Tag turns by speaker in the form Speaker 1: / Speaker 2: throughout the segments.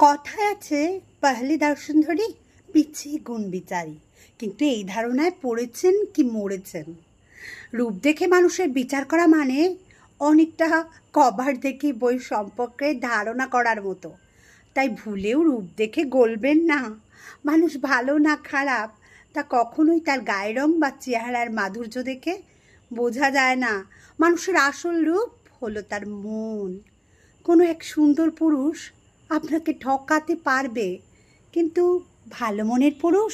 Speaker 1: কথায় আছে পহলি দর্শন ধরি পিছে গুণ বিচারি, কিন্তু এই ধারণায় পড়েছেন কি মরেছেন। রূপ দেখে মানুষের বিচার করা মানে অনেকটা কভার দেখে বই সম্পর্কে ধারণা করার মতো। তাই ভুলেও রূপ দেখে গলবেন না। মানুষ ভালো না খারাপ তা কখনোই তার গায়ের রং বা চেহারার মাধুর্য দেখে বোঝা যায় না। মানুষের আসল রূপ হলো তার মন। কোনো এক সুন্দর পুরুষ আপনাকে ঠকাতে পারবে, কিন্তু ভালো মনের পুরুষ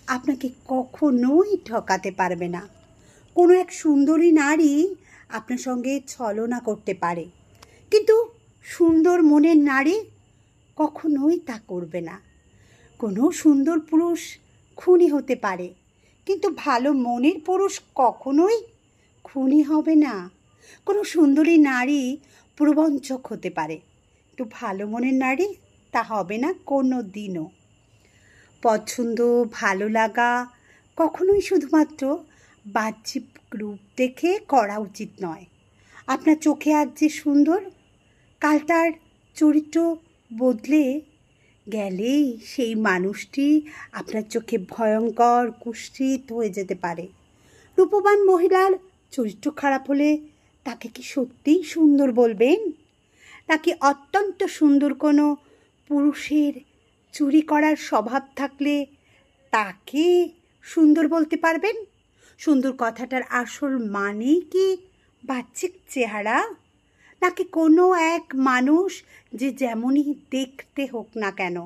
Speaker 1: আপনাকে কখনোই ঠকাতে পারবে না। কোনো এক সুন্দরী নারী আপনার সঙ্গে ছলনা করতে পারে, কিন্তু সুন্দর মনের নারী কখনোই তা করবে না। কোনো সুন্দর পুরুষ খুনি হতে পারে, কিন্তু ভালো মনের পুরুষ কখনোই খুনি হবে না। কোনো সুন্দরী নারী প্রবঞ্চক হতে পারে, কিন্তু ভালো মনের নারী তা হবে না কোনো দিনও। পছন্দ ভালো লাগা কখনোই শুধুমাত্র বাহ্যিক রূপ দেখে করা উচিত নয়। আপনার চোখে আজ যে সুন্দর, কাল তার চরিত্র বদলে গেলেই সেই মানুষটি আপনার চোখে ভয়ঙ্কর কুৎসিত হয়ে যেতে পারে। রূপবান মহিলার চরিত্র খারাপ হলে তাকে কি সত্যিই সুন্দর বলবেন? নাকি অত্যন্ত সুন্দর কোনো পুরুষের চুরি করার স্বভাব থাকলে তাকে সুন্দর বলতে পারবেন? সুন্দর কথাটার আসল মানেই কি বাহ্যিক চেহারা, নাকি কোনো এক মানুষ যে যেমনই দেখতে হোক না কেন,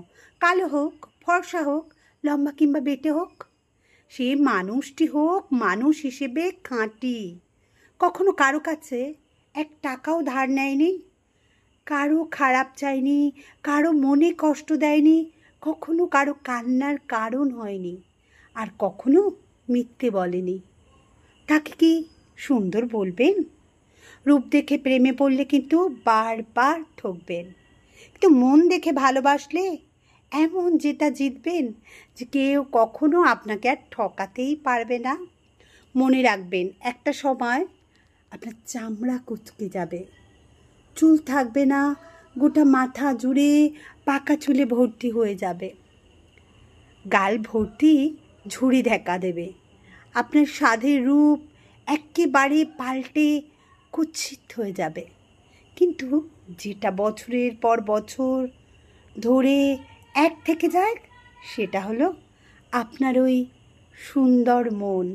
Speaker 1: কালো হোক ফর্সা হোক লম্বা কিংবা বেটে হোক, সে মানুষটি হোক মানুষ হিসেবে খাঁটি, কখনো কারো কাছে এক টাকাও ধার নেয়নি, কারো খারাপ চায়নি, কারো মনে কষ্ট দেয়নি, কখনো কারো কান্নার কারণ হয়নি, আর কখনো মিথ্যে বলেনি, তাকে কি সুন্দর বলবেন? রূপ দেখে প্রেমে পড়লে কিন্তু বারবার ঠকবেন, কিন্তু মন দেখে ভালোবাসলে এমন জেতা জিতবেন যে কেউ কখনো আপনাকে আর ঠকাতেই পারবে না। মনে রাখবেন, একটা সময় আপনার চামড়া কুচকে যাবে, চুল থাকবে না, গোটা মাথা জুড়ে পাকা চুলে ভর্তি হয়ে যাবে, গাল ভর্তি ঝুড়ি দেখা দেবে, আপনার সাধের রূপ একেবারে পাল্টে কুৎসিত হয়ে যাবে। কিন্তু যেটা বছরের পর বছর ধরে এক থেকে যায় সেটা হলো আপনার ওই সুন্দর মন।